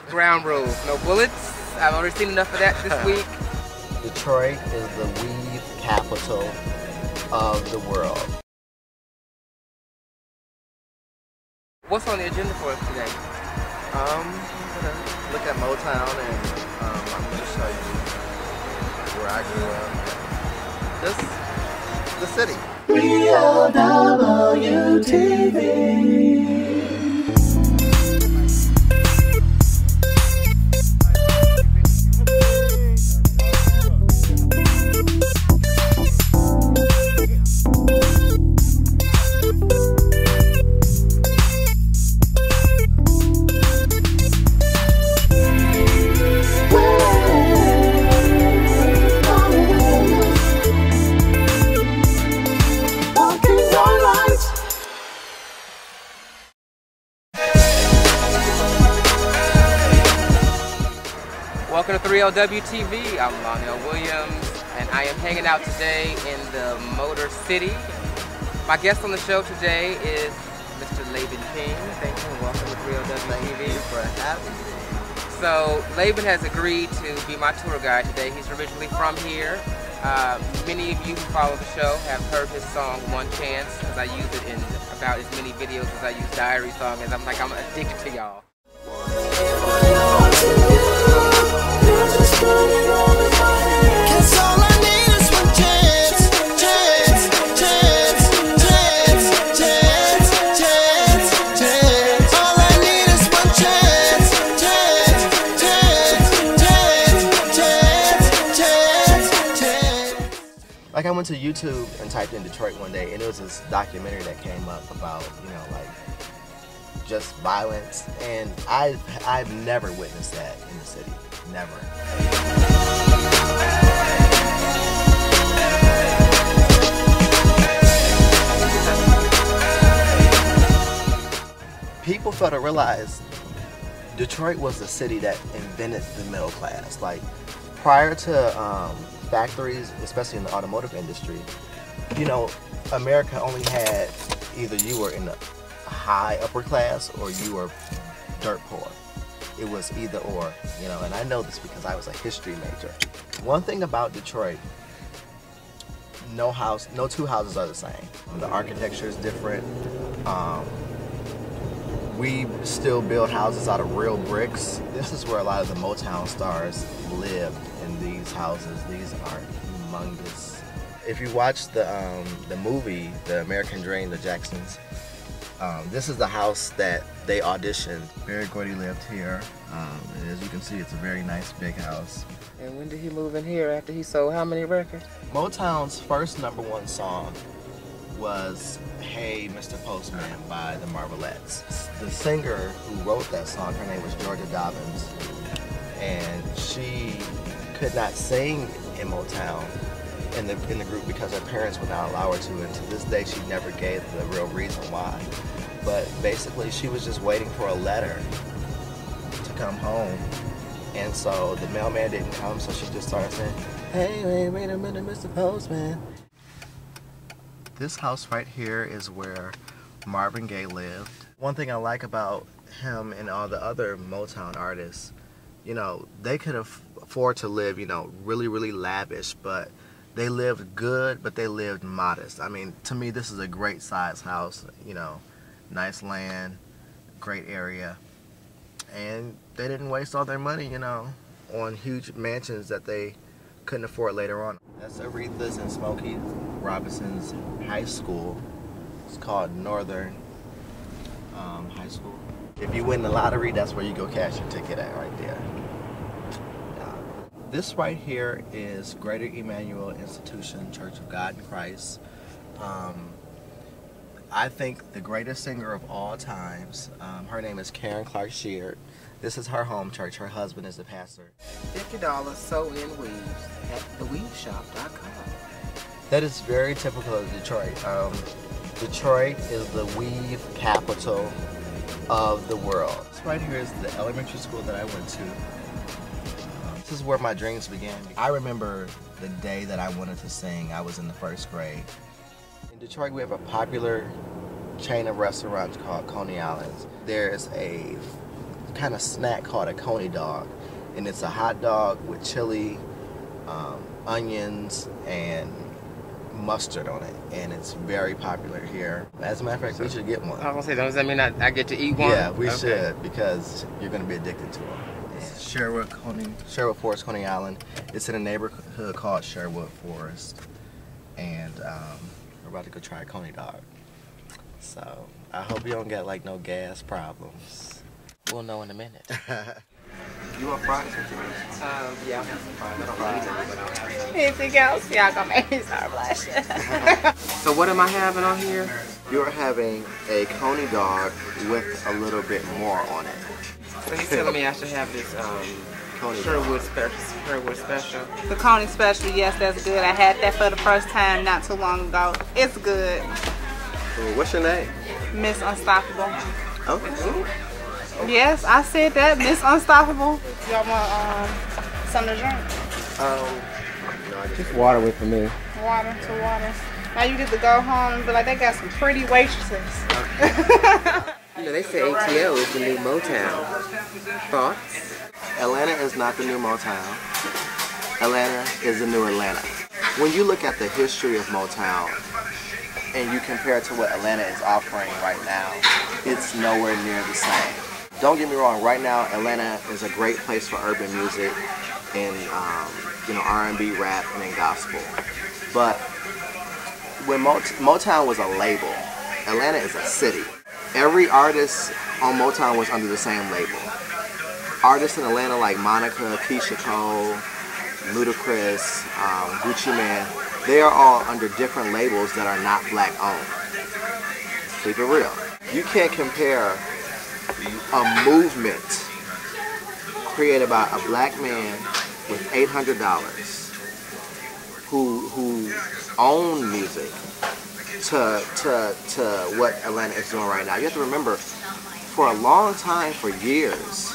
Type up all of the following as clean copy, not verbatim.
Ground rules, no bullets. I've already seen enough of that this week. Detroit is the weed capital of the world. What's on the agenda for us today? I'm gonna look at Motown and I'm gonna show you where I grew up. Just the city. Real WTV. Welcome to 3LWTV. I'm Lionel Williams, and I am hanging out today in the Motor City. My guest on the show today is Mr. Laban King. Thank you and welcome to 3LWTV. Thank you for having me. So, Laban has agreed to be my tour guide today. He's originally from here. Many of you who follow the show have heard his song, One Chance, because I use it in about as many videos as I use Diary Song, as I'm addicted to y'all. Like I went to YouTube and typed in Detroit one day, and it was this documentary that came up about, you know, like just violence, and I've never witnessed that in the city. Never. People fail to realize Detroit was the city that invented the middle class. Like prior to factories, especially in the automotive industry, you know, America only had either you were in the high upper class or you were dirt poor. It was either or, you know, and I know this because I was a history major. One thing about Detroit, no two houses are the same. The architecture is different. We still build houses out of real bricks. This is where a lot of the Motown stars lived, in these houses. These are humongous. If you watch the movie, The American Dream, the Jacksons, this is the house that they auditioned. Barry Gordy lived here. As you can see, it's a very nice big house. And when did he move in here after he sold how many records? Motown's first #1 song was Hey Mr. Postman by the Marvelettes. The singer who wrote that song, her name was Georgia Dobbins, and she could not sing in Motown in the group because her parents would not allow her to, and to this day she never gave the real reason why. But basically she was just waiting for a letter to come home, and so the mailman didn't come, so she just started saying, hey, wait a minute, Mr. Postman. This house right here is where Marvin Gaye lived. One thing I like about him and all the other Motown artists, you know, they could afford to live, you know, really, really lavish, but they lived good, but they lived modest. I mean, to me, this is a great size house, you know, nice land, great area. And they didn't waste all their money, you know, on huge mansions that they couldn't afford later on. That's Aretha's and Smokey Robinson's high school. It's called Northern High School. If you win the lottery, that's where you go cash your ticket at right there. This right here is Greater Emmanuel Institution Church of God in Christ. I think the greatest singer of all times. Her name is Karen Clark Sheard. This is her home church. Her husband is the pastor. $50 sew in weaves at theweaveshop.com. That is very typical of Detroit. Detroit is the weave capital of the world. This right here is the elementary school that I went to. This is where my dreams began. I remember the day that I wanted to sing. I was in the 1st grade. In Detroit, we have a popular chain of restaurants called Coney Island's. There's a kind of snack called a coney dog, and it's a hot dog with chili, onions, and mustard on it, and it's very popular here. As a matter of fact, we should get one. I was gonna say, does that mean I get to eat one? Yeah, we should, because you're gonna be addicted to them. It's Sherwood Forest, Coney Island. It's in a neighborhood called Sherwood Forest, and we're about to go try a coney dog. So I hope you don't get like no gas problems. We'll know in a minute. You want fries? Yeah, I'll have some fries. I don't want anything, but I'll have some. Anything else? Y'all gonna make me start blushing. So what am I having on here? You're having a coney dog with a little bit more on it. So he's telling me I should have this Sherwood special. The Coney special, yes, that's good. I had that for the first time not too long ago. It's good. What's your name? Miss Unstoppable. Okay. Yes, I said that, Miss Unstoppable. Y'all want something to drink? No, Just water with for me. Water. Now you get to go home and be like, they got some pretty waitresses. You know, they say ATL is the new Motown. Thoughts? Atlanta is not the new Motown. Atlanta is the new Atlanta. When you look at the history of Motown and you compare it to what Atlanta is offering right now, it's nowhere near the same. Don't get me wrong, right now Atlanta is a great place for urban music and R&B, rap, and then gospel. But when Motown was a label, Atlanta is a city. Every artist on Motown was under the same label. Artists in Atlanta like Monica, Keisha Cole, Ludacris, Gucci Mane, they are all under different labels that are not black owned. Keep it real. You can't compare a movement created by a black man with $800 who owned music to what Atlanta is doing right now. You have to remember, for a long time, for years,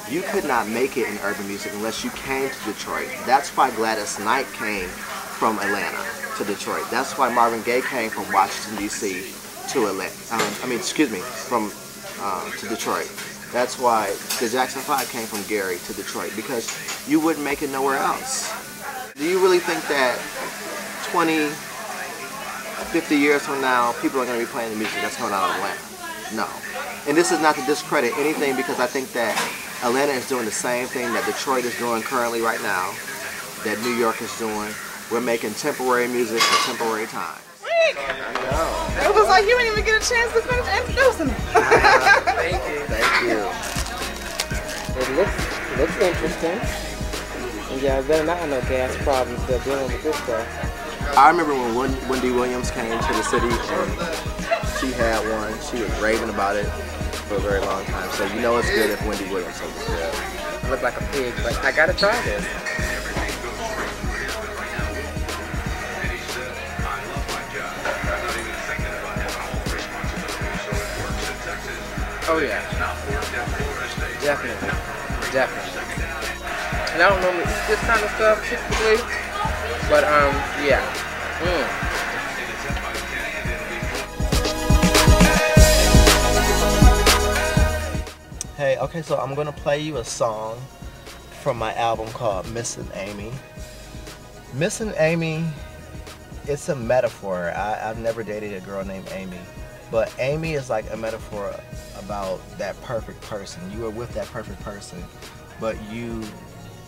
you could not make it in urban music unless you came to Detroit. That's why Gladys Knight came from Atlanta to Detroit. That's why Marvin Gaye came from Washington, D.C. to Atlanta. To Detroit. That's why the Jackson 5 came from Gary to Detroit, because you wouldn't make it nowhere else. Do you really think that 20, 50 years from now, people are going to be playing the music that's coming out of Atlanta? No. And this is not to discredit anything, because I think that Atlanta is doing the same thing that Detroit is doing currently right now, that New York is doing. We're making temporary music for temporary time. It was like you didn't even get a chance to finish introducing them. Thank you. Thank you. It looks interesting. And yeah, I better not have no gas problems still dealing with this stuff. I remember when Wendy Williams came to the city and she had one. She was raving about it for a very long time. So you know it's good if Wendy Williams says it's good. I look like a pig, but I gotta try this. Oh yeah, definitely. And I don't normally eat this kind of stuff typically, but yeah. Hey, okay, so I'm gonna play you a song from my album called Missing Amy. Missing Amy, it's a metaphor. I've never dated a girl named Amy. But Amy is like a metaphor about that perfect person. You were with that perfect person, but you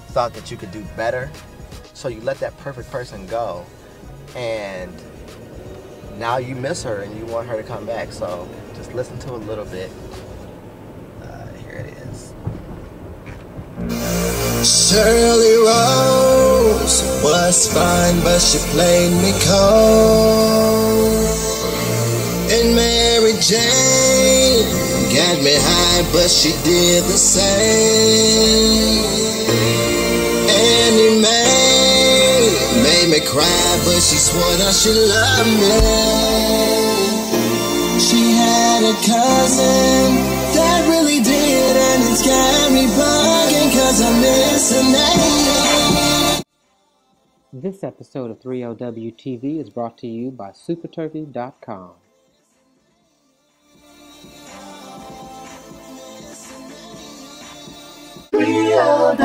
thought that you could do better. So you let that perfect person go, and now you miss her and you want her to come back. So just listen to a little bit. Here it is. Shirley Rose was fine, but she played me cold. And Mary Jane got me high, but she did the same. Annie Mae made me cry, but she swore that she loved me. She had a cousin that really did, and it's got me bugging, 'cause I'm missing Amy. This episode of 3LW TV is brought to you by superturkey.com. BLWTV.